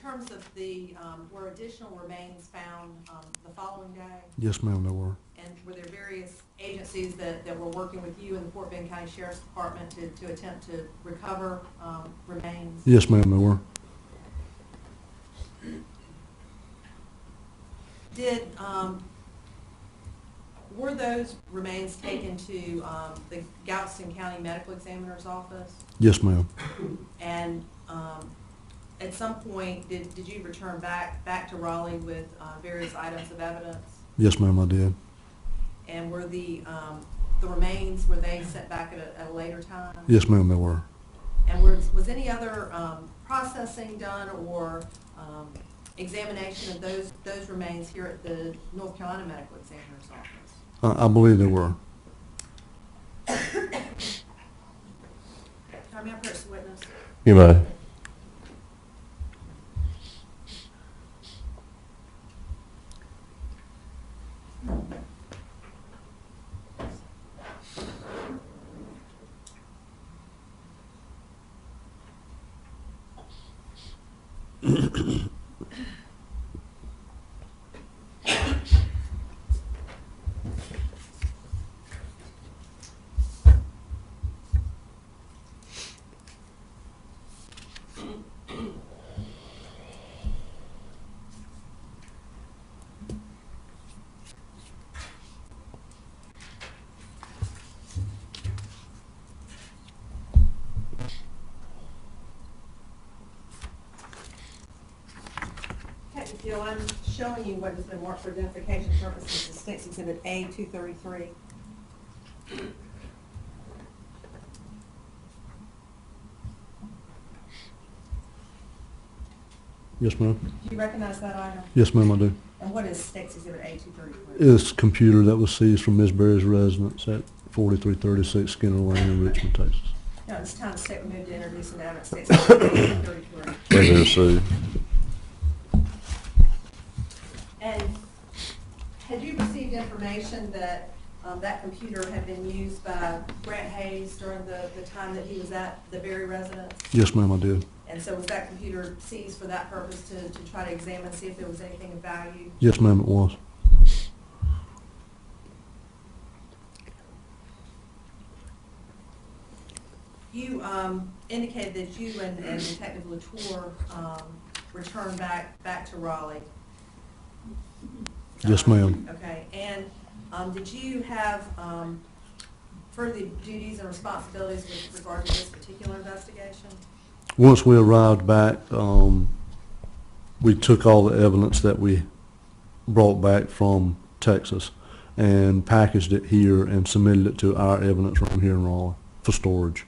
terms of the, were additional remains found the following day? Yes, ma'am, there were. And were there various agencies that were working with you and the Fort Bend County Sheriff's Department to attempt to recover remains? Yes, ma'am, there were. Did, were those remains taken to the Galveston County Medical Examiner's office? Yes, ma'am. And at some point, did you return back to Raleigh with various items of evidence? Yes, ma'am, I did. And were the remains, were they sent back at a later time? Yes, ma'am, they were. And was any other processing done or examination of those remains here at the North Carolina Medical Examiner's office? I believe they were. May I approach the witness? You may. Gil, I'm showing you what has been marked for identification purposes as State's Exhibit A-233. Yes, ma'am. Do you recognize that item? Yes, ma'am, I do. And what is State's Exhibit A-233? It's a computer that was seized from Ms. Berry's residence at 4336 Skinner Lane in Richmond, Texas. Now, at this time, the state will move to introduce an evidence State's Exhibit A-233. Pleasure to see. And had you received information that that computer had been used by Grant Hayes during the time that he was at the Berry residence? Yes, ma'am, I did. And so was that computer seized for that purpose to try to examine, see if there was anything of value? Yes, ma'am, it was. You indicated that you and Detective Latour returned back to Raleigh. Yes, ma'am. Okay, and did you have further duties and responsibilities with regard to this particular investigation? Once we arrived back, we took all the evidence that we brought back from Texas and packaged it here and submitted it to our evidence room here in Raleigh for storage.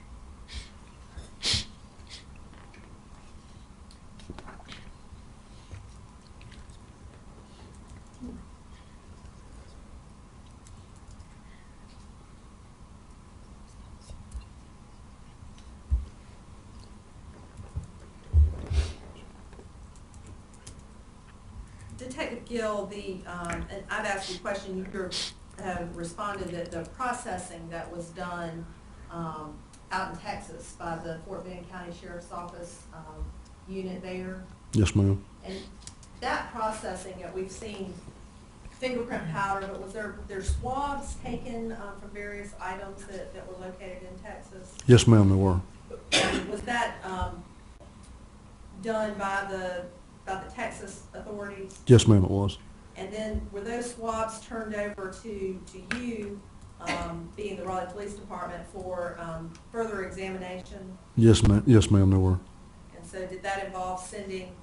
Detective Gill, and I've asked you a question, you have responded that the processing that was done out in Texas by the Fort Bend County Sheriff's Office unit there. Yes, ma'am. And that processing, we've seen fingerprint powder, but was there swabs taken from various items that were located in Texas? Yes, ma'am, there were. And was that done by the Texas authorities? Yes, ma'am, it was. And then were those swabs turned over to you, being the Raleigh Police Department, for further examination? Yes, ma'am. Yes, ma'am, there were. And so did that involve sending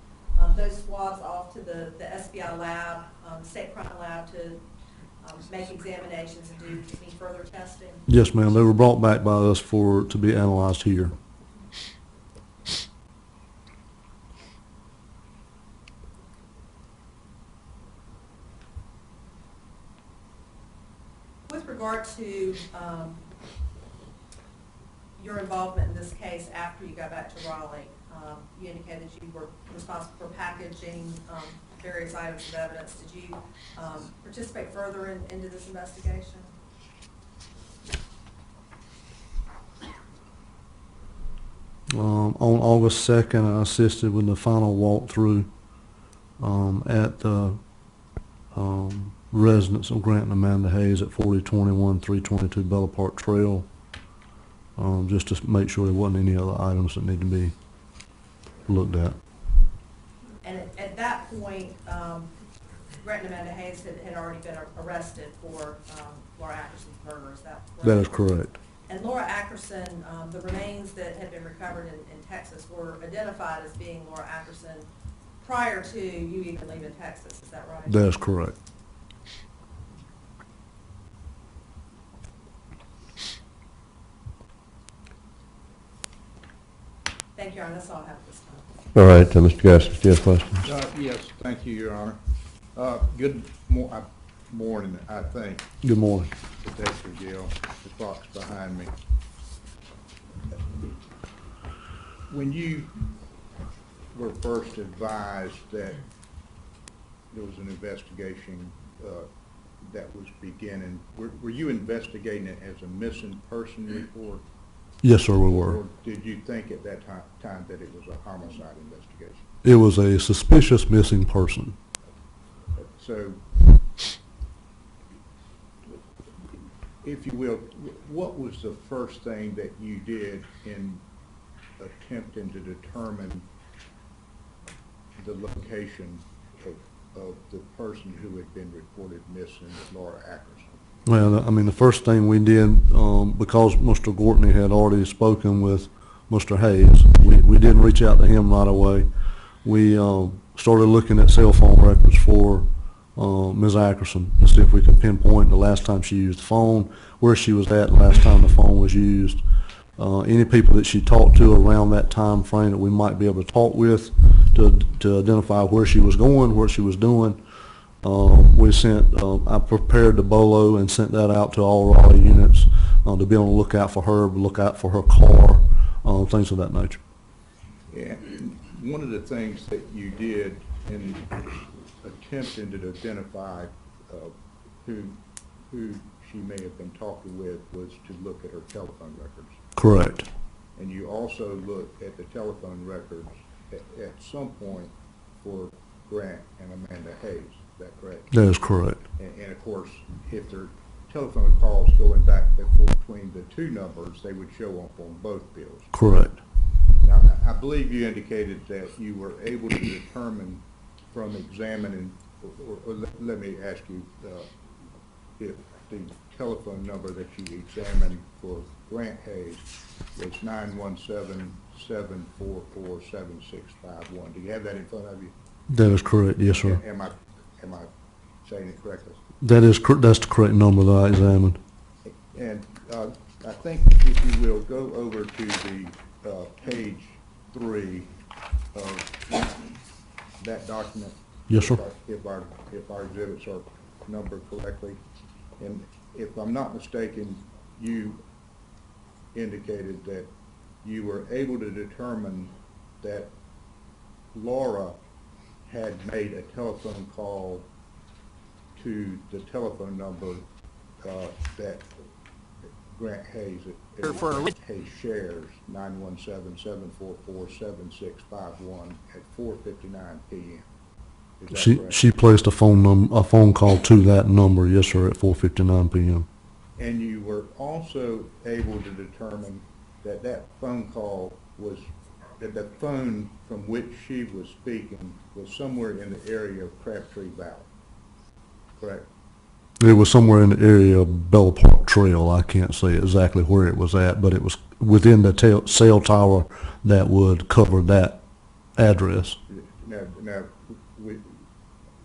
those swabs off to the SBI lab, State Crime Lab, to make examinations and do any further testing? Yes, ma'am. They were brought back by us to be analyzed here. With regard to your involvement in this case after you got back to Raleigh, you indicated you were responsible for packaging various items of evidence. Did you participate further into this investigation? On August 2nd, I assisted with the final walkthrough at the residence of Grant and Amanda Hayes at 4021 322 Bella Park Trail, just to make sure there wasn't any other items that need to be looked at. And at that point, Grant and Amanda Hayes had already been arrested for Laura Ackerson's murder, is that correct? That is correct. And Laura Ackerson, the remains that had been recovered in Texas were identified as being Laura Ackerson prior to you even leaving Texas, is that right? That is correct. Thank you, Your Honor, that's all I have at this time. All right, Mr. Gaskins, do you have questions? Yes, thank you, Your Honor. Good morning, I think, Good morning. Detective Gill. The clock's behind me. When you were first advised that there was an investigation that was beginning, were you investigating it as a missing person report? Yes, sir, we were. Or did you think at that time that it was a homicide investigation? It was a suspicious missing person. So, if you will, what was the first thing that you did in attempting to determine the location of the person who had been reported missing, Laura Ackerson? Well, I mean, the first thing we did, because Mr. Gortney had already spoken with Mr. Hayes, we didn't reach out to him right away. We started looking at cell phone records for Ms. Ackerson to see if we could pinpoint the last time she used the phone, where she was at the last time the phone was used, any people that she talked to around that time frame that we might be able to talk with to identify where she was going, what she was doing. I prepared the BOLO and sent that out to all Raleigh units to be on the lookout for her, look out for her car, things of that nature. Yeah, one of the things that you did in attempting to identify who she may have been talking with was to look at her telephone records. Correct. And you also looked at the telephone records at some point for Grant and Amanda Hayes. Is that correct? That is correct. And of course, if there are telephone calls going back and forth between the two numbers, they would show up on both bills. Correct. Now, I believe you indicated that you were able to determine from examining, or let me ask you, if the telephone number that you examined for Grant Hayes was 917-744-7651. Do you have that in front of you? That is correct. Yes, sir. Am I saying it correctly? That's the correct number that I examined. And I think if you will go over to the page 3 of that document. Yes, sir. If our exhibits are numbered correctly, and if I'm not mistaken, you indicated that you were able to determine that Laura had made a telephone call to the telephone number that Grant Hayes shares, 917-744-7651 at 4:59 p.m. Is that correct? She placed a phone call to that number, yes, sir, at 4:59 p.m. And you were also able to determine that that phone call was, that the phone from which she was speaking was somewhere in the area of Crabtree Valley, correct? It was somewhere in the area of Bella Park Trail. I can't say exactly where it was at, but it was within the cell tower that would cover that address. Now,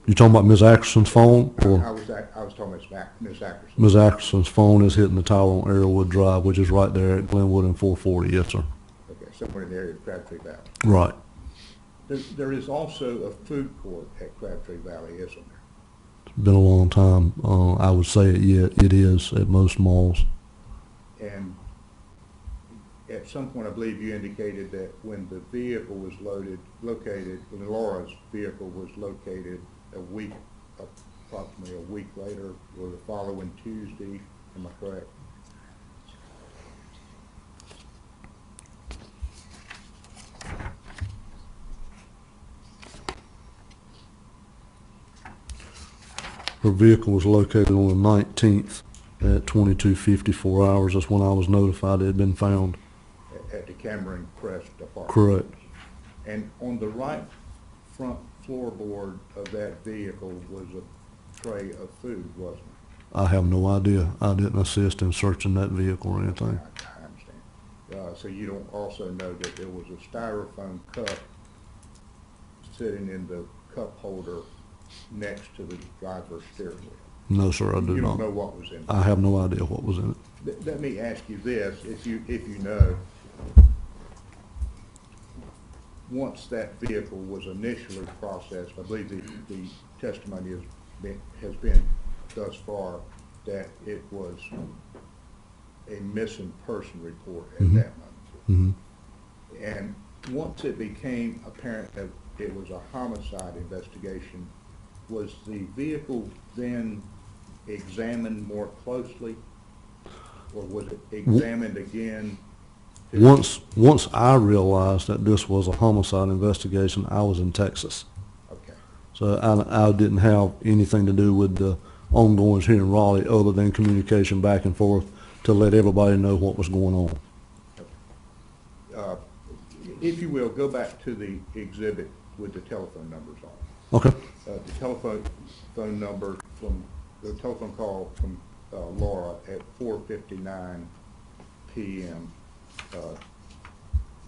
You talking about Ms. Ackerson's phone? Or I was talking about Ms. Ackerson. Ms. Ackerson's phone is hitting the tower on Arrowwood Drive, which is right there at Glenwood and 440, yes, sir. Okay, somewhere in the area of Crabtree Valley. Right. There is also a food court at Crabtree Valley, isn't there? It's been a long time. I would say it is at most malls. And at some point, I believe you indicated that when the vehicle was located, when Laura's vehicle was located approximately a week later, or the following Tuesday, am I correct? Her vehicle was located on the 19th at 22:54 hours. That's when I was notified it had been found. At the Cameron Crest apartment? Correct. And on the right front floorboard of that vehicle was a tray of food, wasn't it? I have no idea. I didn't assist in searching that vehicle or anything. I understand. So you don't also know that there was a styrofoam cup sitting in the cup holder next to the driver's steering wheel? No, sir, I do You don't not. know what was in it? I have no idea what was in it. Let me ask you this, if you know, once that vehicle was initially processed, I believe the testimony has been thus far that it was a missing person report at Mhm. that moment. Mhm. And once it became apparent that it was a homicide investigation, was the vehicle then examined more closely? Or was it examined again? Once I realized that this was a homicide investigation, I was in Texas. Okay. So I didn't have anything to do with the ongoings here in Raleigh other than communication back and forth to let everybody know what was going on. If you will, go back to the exhibit with the telephone numbers on it. Okay. The telephone number from, the telephone call from Laura at 4:59 p.m.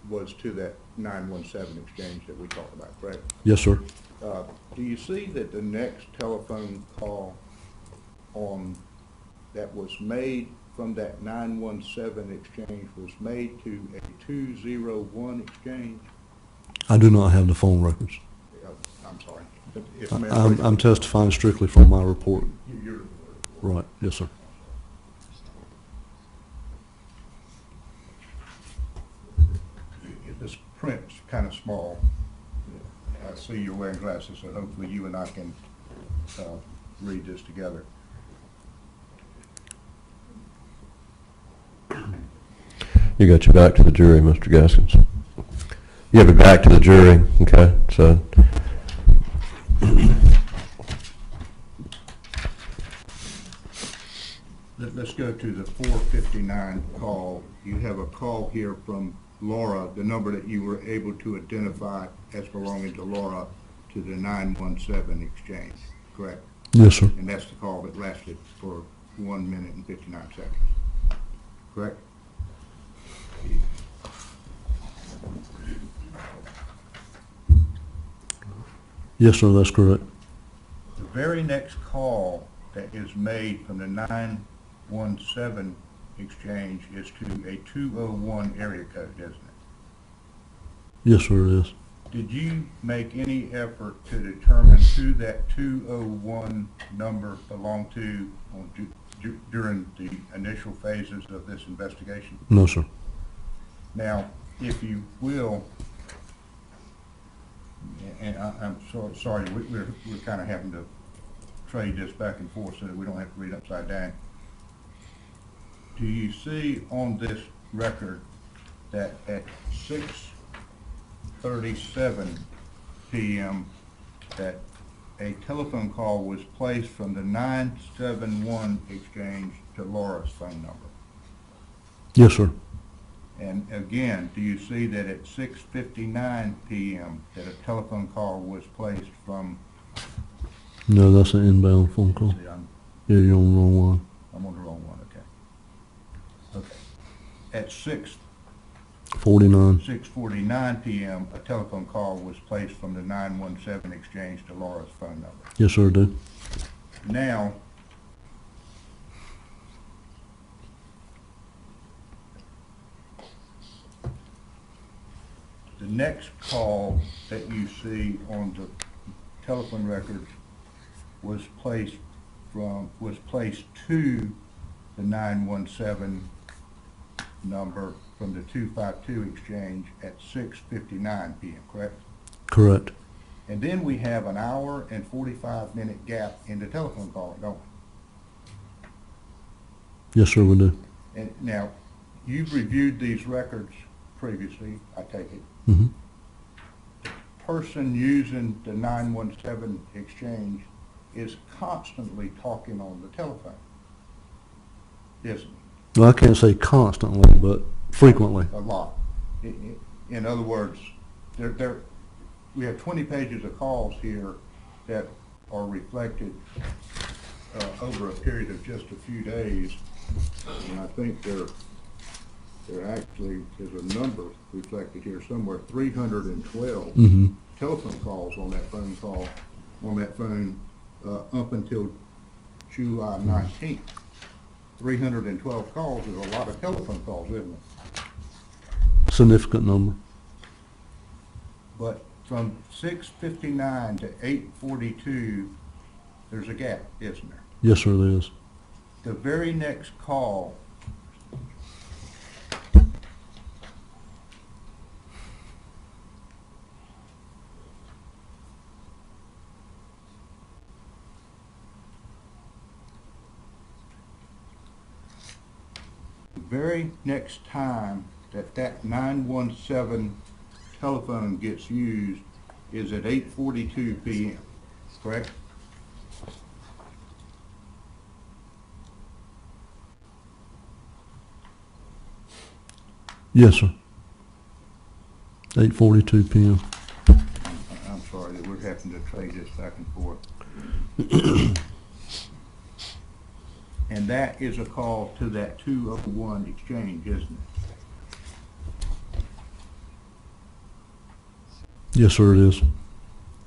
Was to that 917 exchange that we talked about, correct? Yes, sir. Do you see that the next telephone call that was made from that 917 exchange was made to a 201 exchange? I do not have the phone records. I'm sorry. I'm testifying strictly from my report. You're Right. Yes, sir. This print's kind of small. I see you're wearing glasses, so hopefully you and I can read this together. You got your back to the jury, Mr. Gaskins. You have your back to the jury, okay? So, Let's go to the 4:59 call. You have a call here from Laura, the number that you were able to identify as belonging to Laura, to the 917 exchange, correct? Yes, sir. And that's the call that lasted for 1 minute and 59 seconds, correct? Yes, sir. That's correct. The very next call that is made from the 917 exchange is to a 201 area code, isn't it? Yes, sir. It is. Did you make any effort to determine who that 201 number belonged to during the initial phases of this investigation? No, sir. Now, if you will, and I'm sorry, we're kind of having to trade this back and forth so that we don't have to read upside down. Do you see on this record that at 6:37 p.m. that a telephone call was placed from the 971 exchange to Laura's phone number? Yes, sir. And again, do you see that at 6:59 p.m. that a telephone call was placed from? No, that's an inbound phone call. See, Yeah, you're on the wrong one. I'm on the wrong one, okay. Okay. At 49. 6:49 p.m., a telephone call was placed from the 917 exchange to Laura's phone number. Yes, sir. I do. Now, the next call that you see on the telephone record was placed to the 917 number from the 252 exchange at 6:59 p.m., correct? Correct. And then we have an hour and 45-minute gap in the telephone call, don't we? Yes, sir. We do. And now, you've reviewed these records previously, I take it. Mm-hmm. Person using the 917 exchange is constantly talking on the telephone, isn't he? Well, I can't say constantly, but frequently. A lot. In other words, we have 20 pages of calls here that are reflected over a period of just a few days, and I think there actually is a number reflected here somewhere, 312 Mm-hmm. telephone calls on that phone up until July 19th. 312 calls is a lot of telephone calls, isn't it? Significant number. But from 6:59 to 8:42, there's a gap, isn't there? Yes, sir, there is. The very next call time that 917 telephone gets used is at 8:42 p.m., correct? Yes, sir. 8:42 p.m. I'm sorry that we're having to trade this back and forth. And that is a call to that 201 exchange, isn't it? Yes, sir, it is.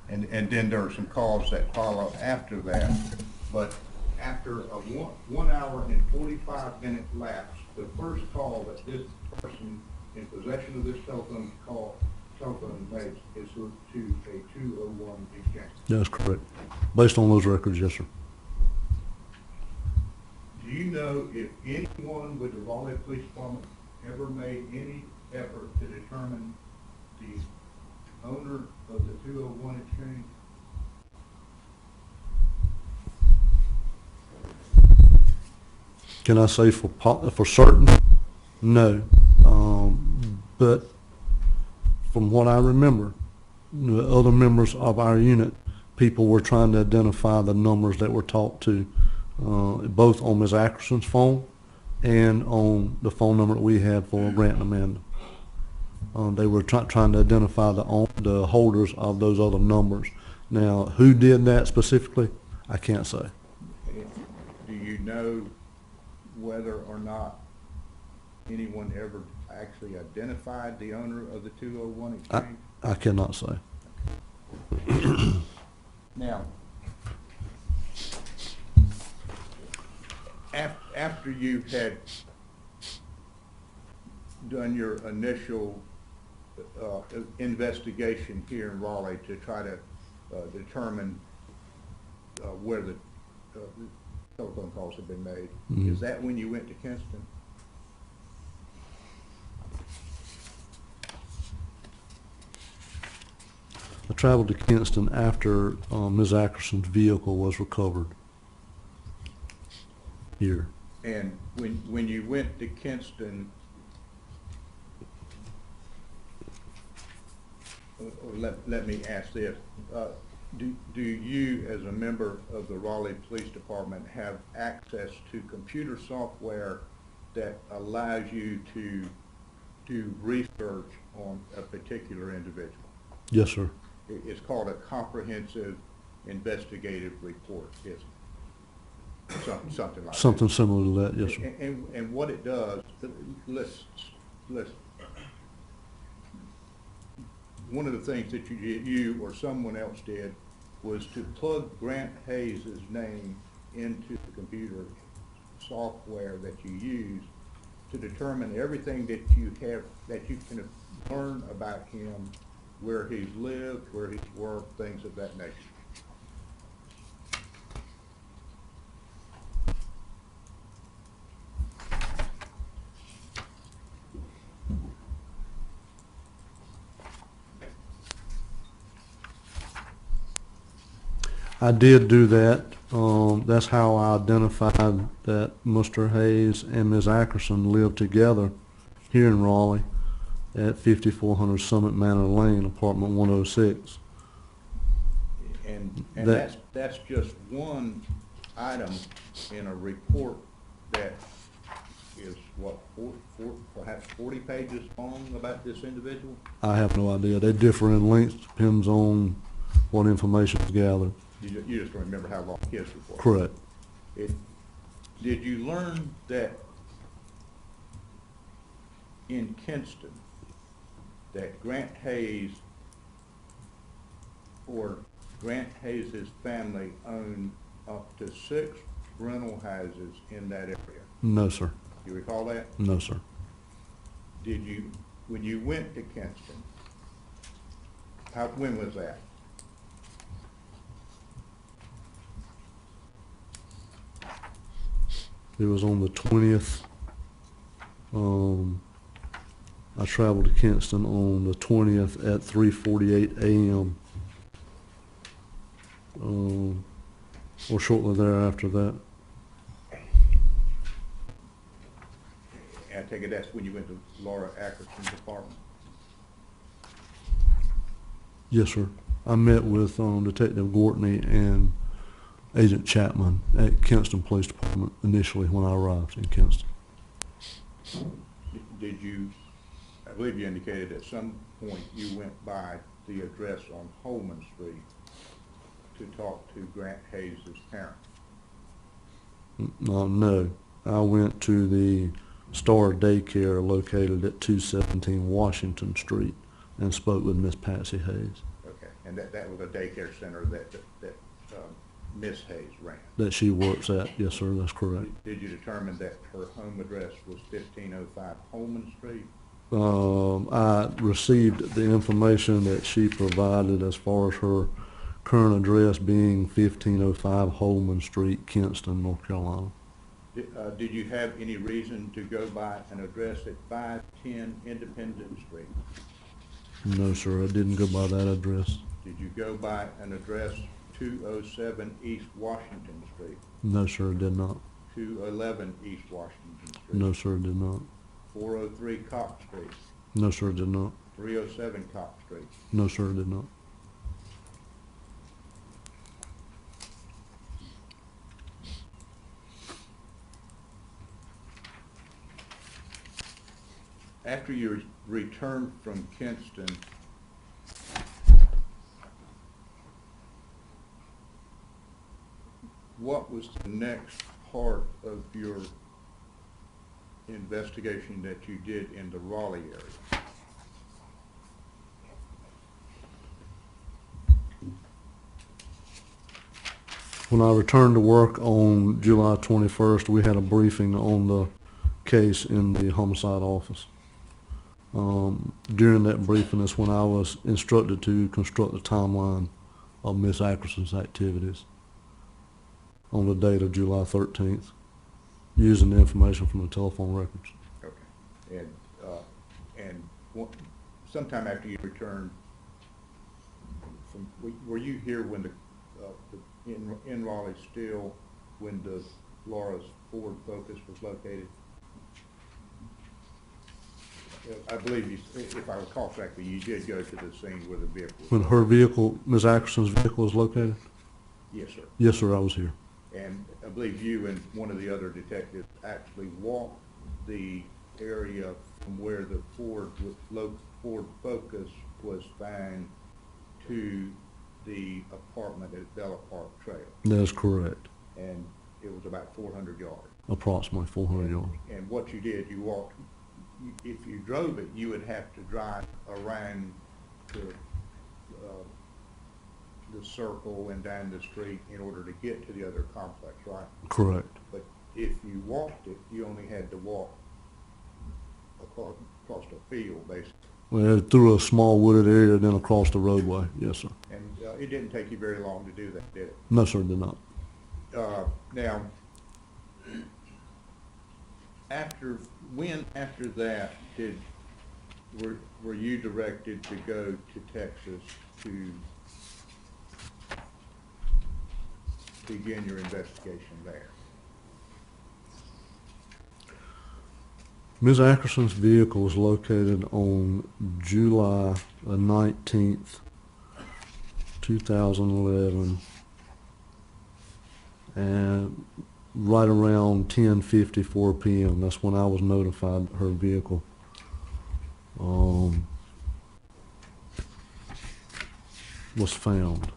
And then there are some calls that follow after that. But after a 1 hour and 45 minute lapse, the first call that this person in possession of this telephone makes is to a 201 exchange. That's correct. Based on those records, yes, sir. Do you know if anyone with the Raleigh Police Department ever made any effort to determine the owner of the 201 exchange? Can I say for certain? No. But from what I remember, the other members of our unit, people were trying to identify the numbers that were talked to, both on Ms. Ackerson's phone and on the phone number that we had for Grant and Amanda. They were trying to identify the holders of those other numbers. Now, who did that specifically, I can't say. Do you know whether or not anyone ever actually identified the owner of the 201 exchange? I cannot say. Now, after you had done your initial investigation here in Raleigh to try to determine where the telephone calls have been made, Mhm. is that when you went to Kinston? I traveled to Kinston after Ms. Ackerson's vehicle was recovered here. And when you went to Kinston, let me ask this. Do you, as a member of the Raleigh Police Department, have access to computer software that allows you to do research on a particular individual? Yes, sir. It's called a comprehensive investigative report, isn't it? Something like that. Something similar to that, yes, sir. And what it does, one of the things that you or someone else did was to plug Grant Hayes' name into the computer software that you use to determine everything that you can learn about him, where he's lived, where he's worked, things of that nature. I did do that. That's how I identified that Mr. Hayes and Ms. Ackerson lived together here in Raleigh at 5400 Summit Manor Lane, apartment 106. And That- that's just one item in a report that is, what, perhaps 40 pages long about this individual? I have no idea. They differ in length, depends on what information is gathered. You just don't remember how long his report was? Correct. Did you learn that in Kinston, that Grant Hayes or Grant Hayes's family owned up to 6 rental houses in that area? No, sir. You recall that? No, sir. Did you, when you went to Kinston, when was that? It was on the 20th. I traveled to Kinston on the 20th at 3:48 a.m. Or shortly thereafter that. I take it that's when you went to Laura Ackerson's apartment? Yes, sir. I met with Detective Gortney and Agent Chapman at Kinston Police Department initially when I arrived in Kinston. Did you, I believe you indicated at some point you went by the address on Holman Street to talk to Grant Hayes's parents? No, I went to the Star Daycare located at 217 Washington Street and spoke with Miss Patsy Hayes. Okay, and that was a daycare center that Miss Hayes ran? That she works at, yes, sir, that's correct. Did you determine that her home address was 1505 Holman Street? I received the information that she provided as far as her current address being 1505 Holman Street, Kinston, North Carolina. Did you have any reason to go by an address at 510 Independence Street? No, sir, I didn't go by that address. Did you go by an address 207 East Washington Street? No, sir, I did not. 211 East Washington Street? No, sir, I did not. 403 Cox Street? No, sir, I did not. 307 Cox Street? No, sir, I did not. After you returned from Kinston, what was the next part of your investigation that you did in the Raleigh area? When I returned to work on July 21st, we had a briefing on the case in the homicide office. During that briefing is when I was instructed to construct a timeline of Miss Ackerson's activities on the date of July 13th, using the information from the telephone records. Okay. Sometime after you returned from, were you here when in Raleigh still when the Laura's Ford Focus was located? I believe you, if I recall correctly, you did go to the scene where the vehicle was. When her vehicle, Miss Ackerson's vehicle, was located? Yes, sir. Yes, sir, I was here. And I believe you and one of the other detectives actually walked the area from where the Ford Focus was found to the apartment at Bella Park Trail. That is correct. And it was about 400 yards. Approximately 400 yards. And what you did, you walked, if you drove it, you would have to drive around the circle and down the street in order to get to the other complex, right? Correct. But if you walked it, you only had to walk across the field, basically. Well, through a small wooded area, then across the roadway. Yes, sir. And it didn't take you very long to do that, did it? No, sir, it did not. Now, after that were you directed to go to Texas to begin your investigation there? Ms. Ackerson's vehicle was located on July 19th, 2011, and right around 10:54 p.m. That's when I was notified that her vehicle was found.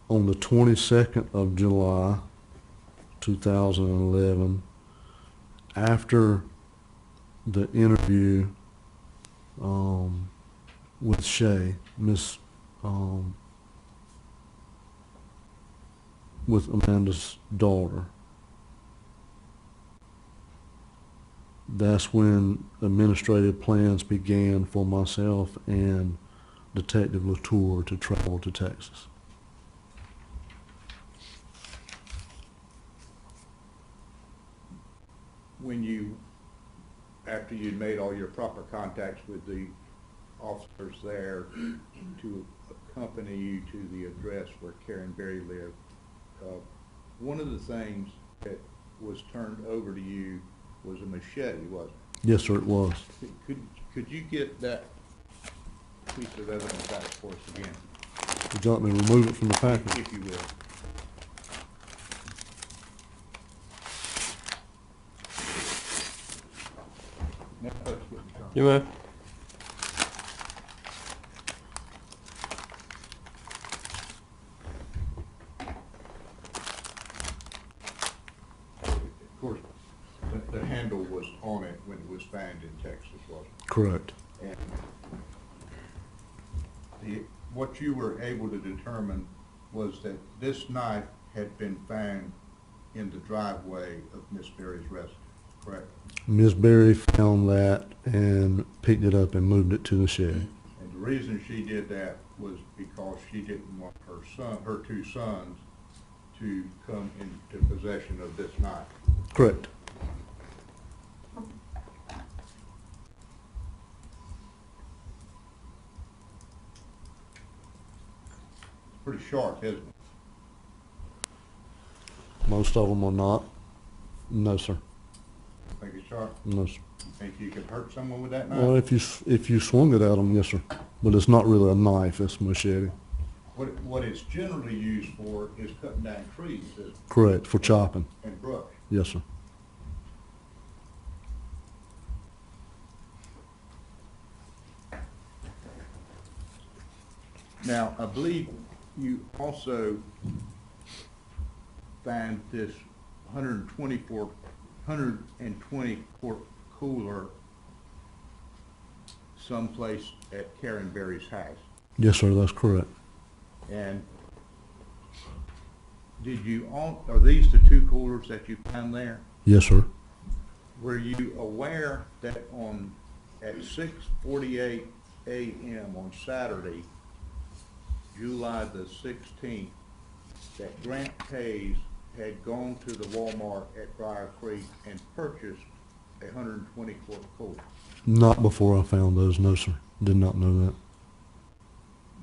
On the 22nd of July, 2011, after the interview with Shay, with Amanda's daughter, that's when administrative plans began for myself and Detective Latour to travel to Texas. When you, after you'd made all your proper contacts with the officers there to accompany you to the address where Karen Berry lived, one of the things that was turned over to you was a machete, wasn't it? Yes, sir, it was. Could you get that piece of evidence back for us again, Would you like me to remove it from the package? if you will? Now, let's get the comment. You may. Of course, the handle was on it when it was found in Texas, wasn't it? Correct. And what you were able to determine was that this knife had been found in the driveway of Miss Berry's residence, correct? Ms. Berry found that and picked it up and moved it to the shed. And the reason she did that was because she didn't want her two sons to come into possession of this knife. Correct. Pretty sharp, isn't it? Most of them are not. No, sir. Think it's sharp? No, sir. You think you could hurt someone with that knife? Well, if you swung it at them, yes, sir. But it's not really a knife, it's a machete. What it's generally used for is cutting down trees Correct, for chopping. and brush. Yes, sir. Now, I believe you also found this 120 quart cooler someplace at Karen Berry's house. Yes, sir, that's correct. And are these the two coolers that you found there? Yes, sir. Were you aware that at 6:48 a.m. on Saturday, July the 16th, that Grant Hayes had gone to the Walmart at Briar Creek and purchased a 120 quart cooler? Not before I found those, no, sir. Did not know that.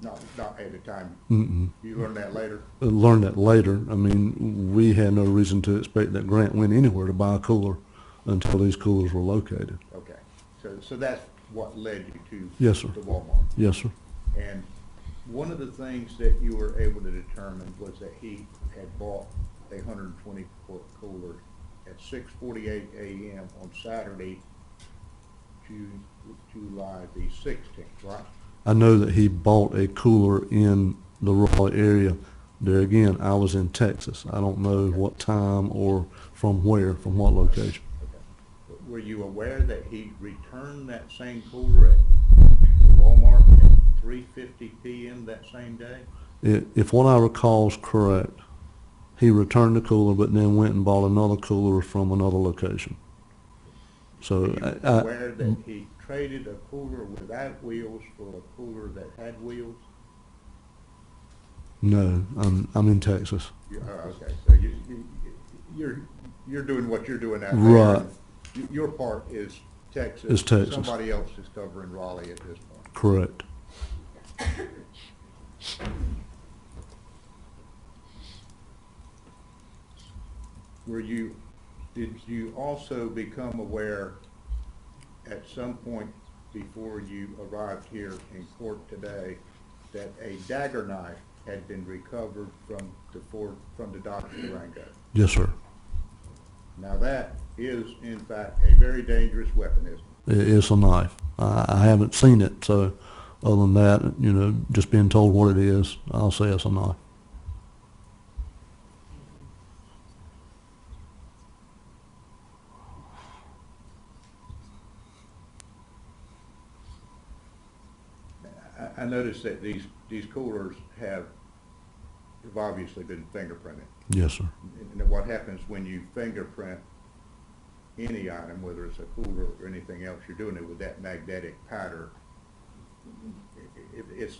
Not at the time. Mm-mm. You learned that later? I learned that later. I mean, we had no reason to expect that Grant went anywhere to buy a cooler until these coolers were located. Okay. So that's what led you to Yes, sir. the Walmart. Yes, sir. And one of the things that you were able to determine was that he had bought a 120 quart cooler at 6:48 a.m. on Saturday, July the 16th, right? I know that he bought a cooler in the Raleigh area. There again, I was in Texas. I don't know what time or from where, from what location. Okay. But were you aware that he returned that same cooler at Walmart at 3:50 p.m. that same day? If what I recall is correct, he returned the cooler but then went and bought another cooler from another location. So Were you aware that he traded a cooler without wheels for a cooler that had wheels? no, I'm in Texas. Okay, so you're doing what you're doing out there. Right. Your part is Texas. Is Texas. Somebody else is covering Raleigh at this point. Correct. Did you also become aware at some point before you arrived here in court today that a dagger knife had been recovered from the Dodge Durango. Yes, sir. Now that is in fact a very dangerous weapon, isn't it? It's a knife. I haven't seen it, so other than that, you know, just being told what it is, I'll say it's a knife. I noticed that these coolers have obviously been fingerprinted. Yes, sir. And what happens when you fingerprint any item, whether it's a cooler or anything else, you're doing it with that magnetic powder. It's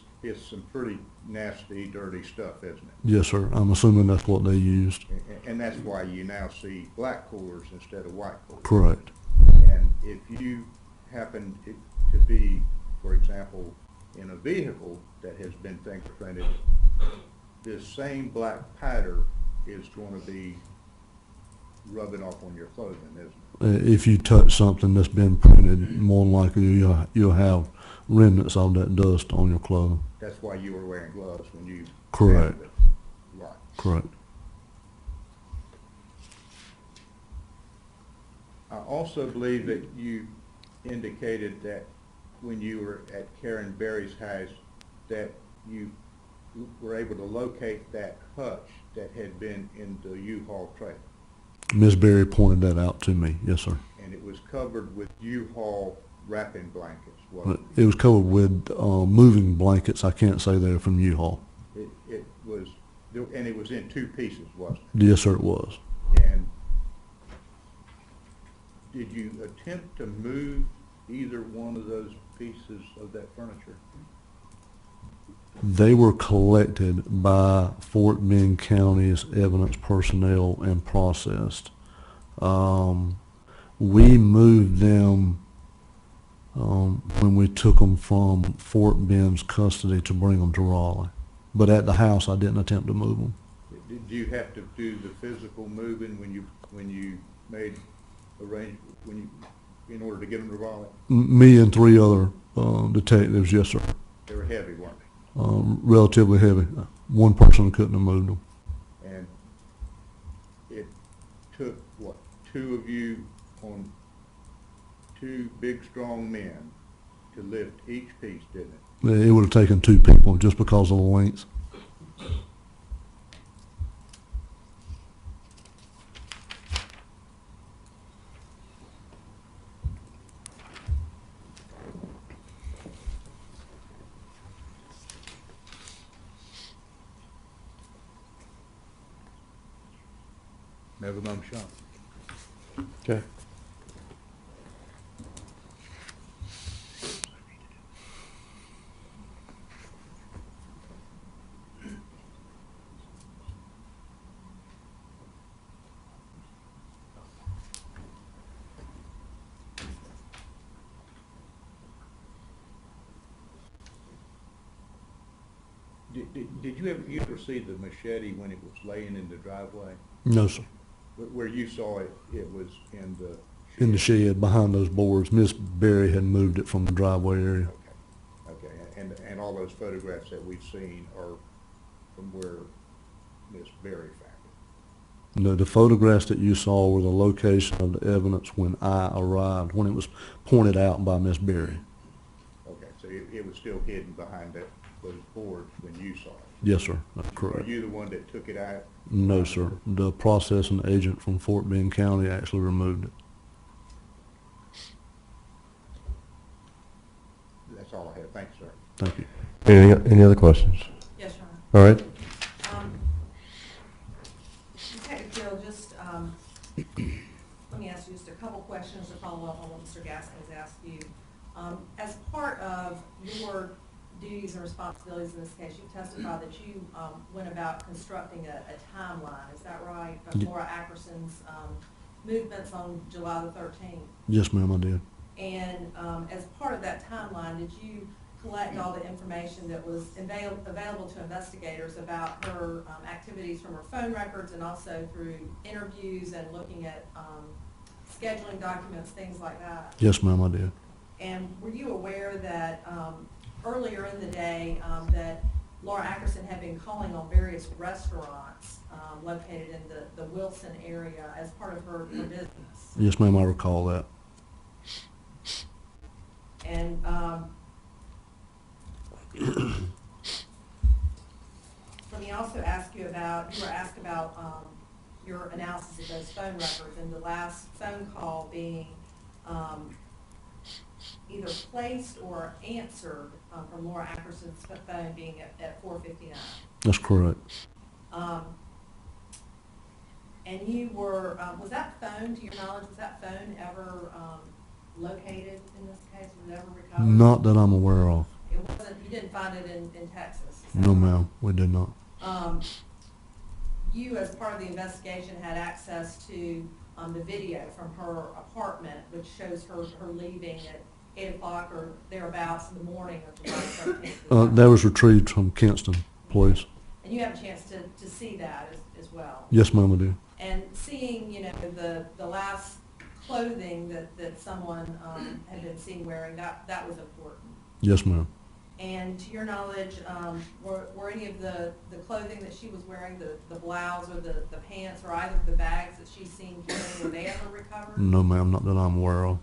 some pretty nasty, dirty stuff, isn't it? Yes, sir. I'm assuming that's what they used. And that's why you now see black coolers instead of white coolers. Correct. And if you happen to be, for example, in a vehicle that has been fingerprinted, this same black powder is going to be rubbing off on your clothing, isn't it? If you touch something that's been printed, more than likely you'll have remnants of that dust on your clothing. That's why you were wearing gloves when you Correct. handled it. Right. Correct. I also believe that you indicated that when you were at Karen Berry's house that you were able to locate that hutch that had been in the U-Haul trailer. Ms. Berry pointed that out to me. Yes, sir. And it was covered with U-Haul wrapping blankets, wasn't it? It was covered with moving blankets. I can't say they're from U-Haul. It was, and it was in two pieces, wasn't Yes, sir, it was. it? And did you attempt to move either one of those pieces of that furniture? They were collected by Fort Bend County's evidence personnel and processed. We moved them when we took them from Fort Bend's custody to bring them to Raleigh. But at the house, I didn't attempt to move them. Did you have to do the physical moving when you made arrangements in order to get them to Raleigh? Me and three other detectives, yes, sir. They were heavy, weren't they? Relatively heavy. One person couldn't have moved them. And it took, what, two of you on two big, strong men to lift each piece, didn't it? It would have taken two people just because of the length. Never known shot. Okay. Did you ever see the machete when it was laying in the driveway? No, sir. Where you saw it, it was in the shed? In the shed behind those boards. Miss Berry had moved it from the driveway area. Okay, and all those photographs that we've seen are from where Miss Berry found it? No, the photographs that you saw were the location of the evidence when I arrived, when it was pointed out by Miss Berry. Okay, so it was still hidden behind those boards when you saw it? Yes, sir. That's Are correct. you the one that took it out? No, sir. The processing agent from Fort Bend County actually removed it. That's all I have. Thanks, sir. Thank you. Any other questions? Yes, Your Honor. All right. Detective Gill, just, let me ask you just a couple questions to follow up on what Mr. Gaskins asked you. As part of your duties and responsibilities in this case, you testified that you went about constructing a timeline, is that right? Of Laura Ackerson's movements on July the 13th. Yes, ma'am, I did. And as part of that timeline, did you collect all the information that was available to investigators about her activities from her phone records and also through interviews and looking at scheduling documents, things like that? Yes, ma'am, I did. And were you aware that earlier in the day that Laura Ackerson had been calling on various restaurants located in the Wilson area as part of her business? Yes, ma'am, I recall that. And let me also ask you about, you were asked about your analysis of those phone records, and the last phone call being either placed or answered from Laura Ackerson's phone being at 4:59. That's correct. And you were, was that phone, to your knowledge, was that phone ever located in this case? Was it ever recovered? Not that I'm aware of. It wasn't, you didn't find it in Texas? Is that No, right? ma'am, we did not. You, as part of the investigation, had access to the video from her apartment, which shows her leaving at 8 o'clock or thereabouts in the morning of July 13th. That was retrieved from Kinston Police. And you have a chance to see that as well. Yes, ma'am, I do. And seeing, you know, the last clothing that someone had been seen wearing, that was important. Yes, ma'am. And to your knowledge, were any of the clothing that she was wearing, the blouse or the pants, or either of the bags that she's seen carrying, were they ever recovered? No, ma'am, not that I'm aware of.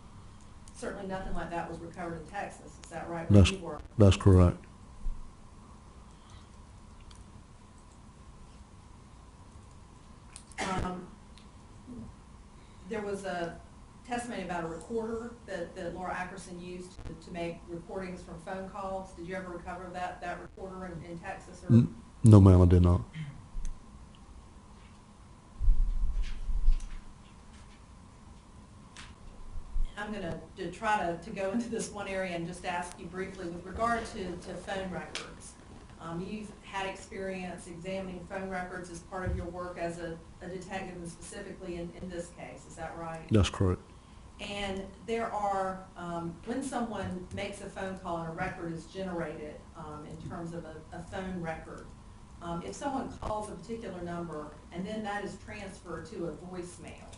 Certainly nothing like that was recovered in Texas, is that right, where you were? That's correct. There was a testimony about a recorder that Laura Ackerson used to make recordings from phone calls. Did you ever recover that recorder in Texas? Or? No, ma'am, I did not. I'm going to try to go into this one area and just ask you briefly with regard to phone records. You've had experience examining phone records as part of your work as a detective, and specifically in this case, is that right? That's correct. And there are, when someone makes a phone call and a record is generated in terms of a phone record, if someone calls a particular number and then that is transferred to a voicemail,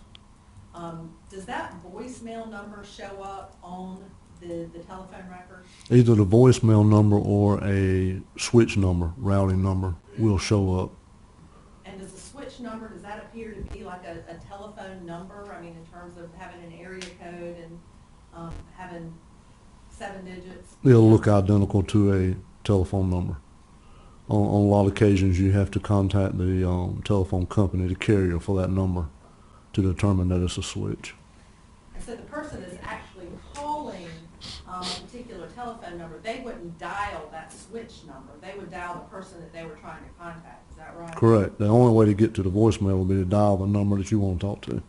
does that voicemail number show up on the telephone record? Either the voicemail number or a switch number, routing number, will show up. And does the switch number, does that appear to be like a telephone number? I mean, in terms of having an area code and having 7 digits? It'll look identical to a telephone number. On a lot of occasions, you have to contact the telephone company, the carrier, for that number to determine that it's a switch. And so the person is actually calling a particular telephone number. They wouldn't dial that switch number. They would dial the person that they were trying to contact. Is that right? Correct. The only way to get to the voicemail will be to dial the number that you want to talk to.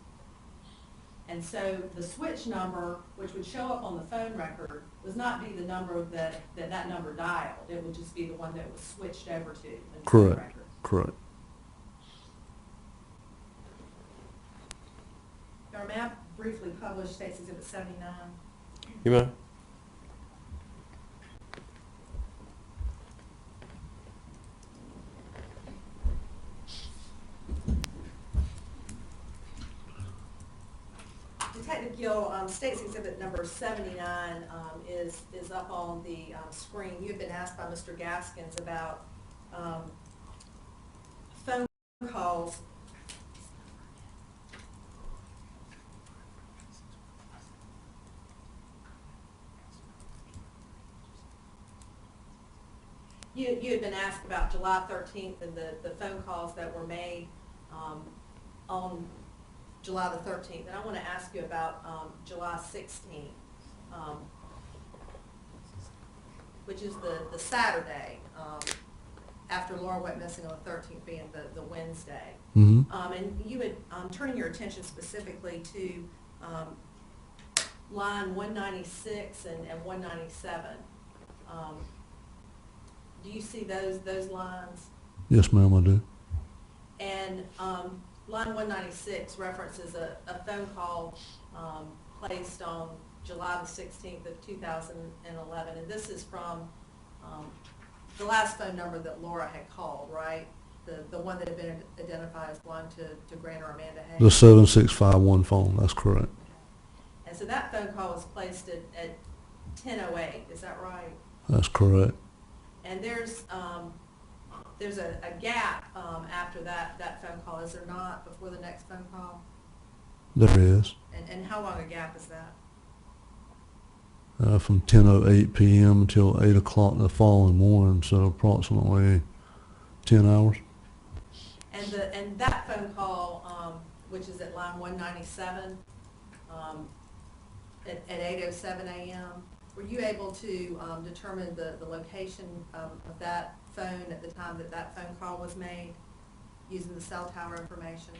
And so the switch number, which would show up on the phone record, would not be the number that number dialed. It would just be the one that was switched over to in the phone Correct. record. Correct. Your map briefly published State's Exhibit 79. You may. Detective Gill, State's Exhibit number 79 is up on the screen. You've been asked by Mr. Gaskins about phone calls. You had been asked about July 13th and the phone calls that were made on July the 13th. And I want to ask you about July 16th, which is the Saturday after Laura went missing on the 13th being the Wednesday. Mm-hmm. And you had, turning your attention specifically to line 196 and 197. Do you see those lines? Yes, ma'am, I do. And line 196 references a phone call placed on July the 16th of 2011. And this is from the last phone number that Laura had called, right? The one that had been identified as one to Grant or Amanda Hayes. The 7651 phone, that's correct. And so that phone call was placed at 10:08, is that right? That's correct. And there's a gap, after that phone call, is there not, before the next phone call? There is. And how long a gap is that? From 10:08 p.m. until 8 o'clock the following morning, so approximately 10 hours. And that phone call, which is at line 197, at 8:07 a.m., were you able to determine the location of that phone at the time that phone call was made, using the cell tower information?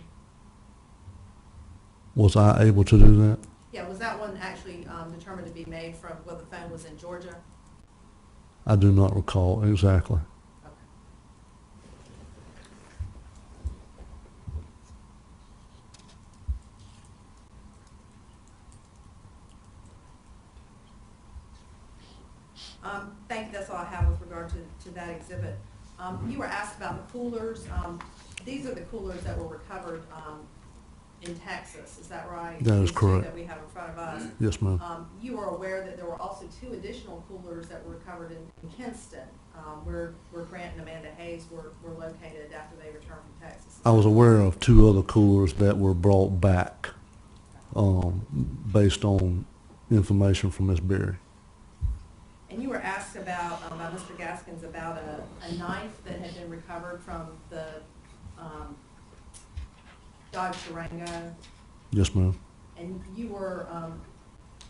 Was I able to do that? Yeah, was that one actually determined to be made from, well, the phone was in Georgia? I do not recall exactly. Okay. Thank you, that's all I have with regard to that exhibit. You were asked about the coolers. These are the coolers that were recovered in Texas, is that right? That is These two correct. that we have in front of us. Yes, ma'am. You are aware that there were also 2 additional coolers that were recovered in Kinston, where Grant and Amanda Hayes were located after they returned from Texas. I was aware of 2 other coolers that were brought back based on information from Ms. Berry. And you were asked about, by Mr. Gaskins, about a knife that had been recovered from the Dodge Durango. Yes, ma'am. And you were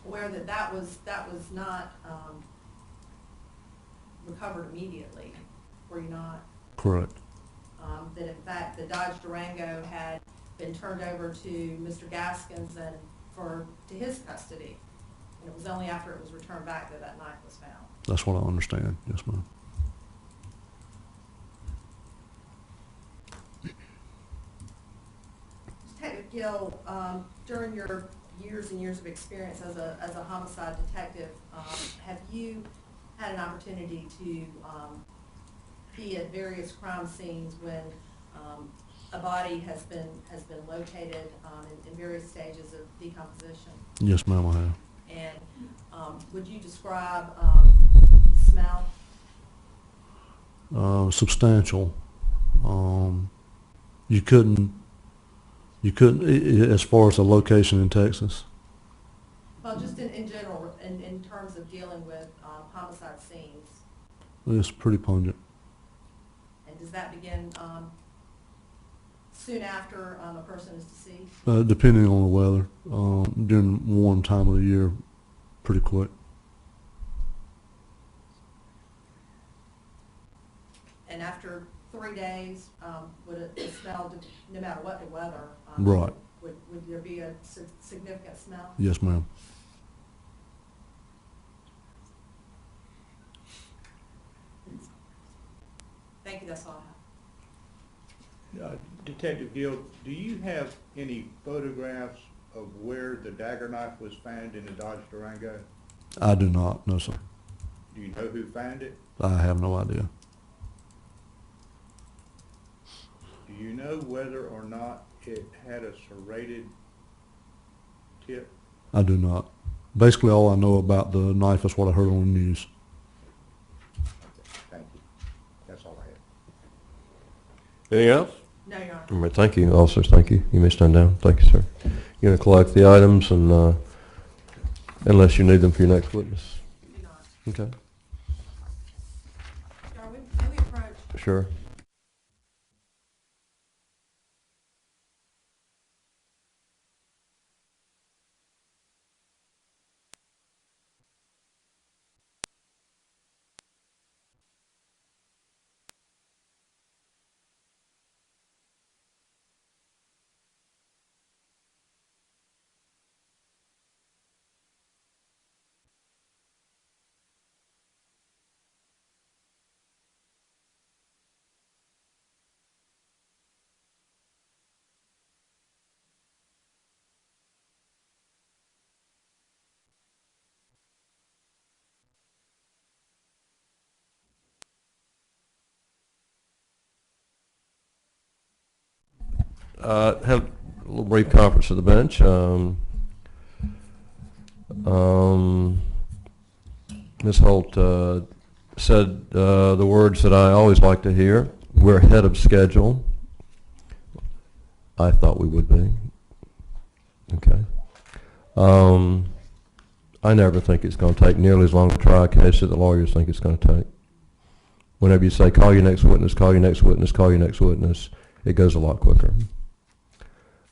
aware that that was not recovered immediately, were you not? Correct. That in fact the Dodge Durango had been turned over to Mr. Gaskins and to his custody. And it was only after it was returned back that knife was found. That's what I understand. Yes, ma'am. Detective Gill, during your years and years of experience as a homicide detective, have you had an opportunity to be at various crime scenes when a body has been located in various stages of decomposition? Yes, ma'am, I have. And would you describe smell? Substantial. You couldn't, as far as the location in Texas. Well, just in general, in terms of dealing with homicide scenes. It's pretty pungent. And does that begin soon after a person is deceased? Depending on the weather. During warm time of the year, pretty quick. And after 3 days, would it smell, no matter what the weather? Right. Would there be a significant smell? Yes, ma'am. Thank you, that's all I have. Detective Gill, do you have any photographs of where the dagger knife was found in the Dodge Durango? I do not, no, sir. Do you know who found it? I have no idea. Do you know whether or not it had a serrated tip? I do not. Basically, all I know about the knife is what I heard on the news. Okay, thank you. That's all I have. Anything else? No, Your Honor. All right, thank you, officers. Thank you. You may stand down. Thank you, sir. You're going to collect the items, and unless you need them for your next witness. Do not. Okay. Your Honor, may we approach? Sure. Have a little brief conference of the bench. Ms. Holt said the words that I always like to hear. We're ahead of schedule. I thought we would be. Okay. I never think it's going to take nearly as long to try a case that the lawyers think it's going to take. Whenever you say, call your next witness, call your next witness, call your next witness, it goes a lot quicker.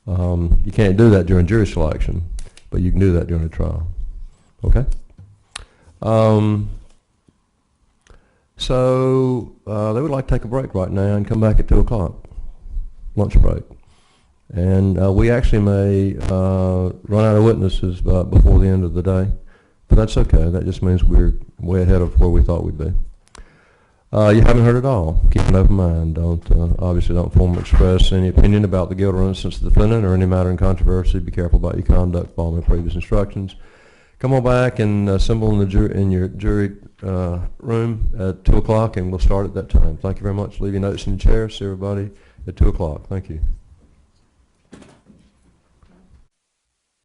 You can't do that during jury selection, but you can do that during a trial. Okay? So they would like to take a break right now and come back at 2 o'clock, lunch break. And we actually may run out of witnesses before the end of the day, but that's okay. That just means we're way ahead of where we thought we'd be. You haven't heard it all. Keep an open mind. Obviously don't formally express any opinion about the guilt or innocence of the defendant or any matter in controversy. Be careful about your conduct following previous instructions. Come on back and assemble in your jury room at 2 o'clock, and we'll start at that time. Thank you very much. Leave your notes in the chair. See everybody at 2 o'clock. Thank you.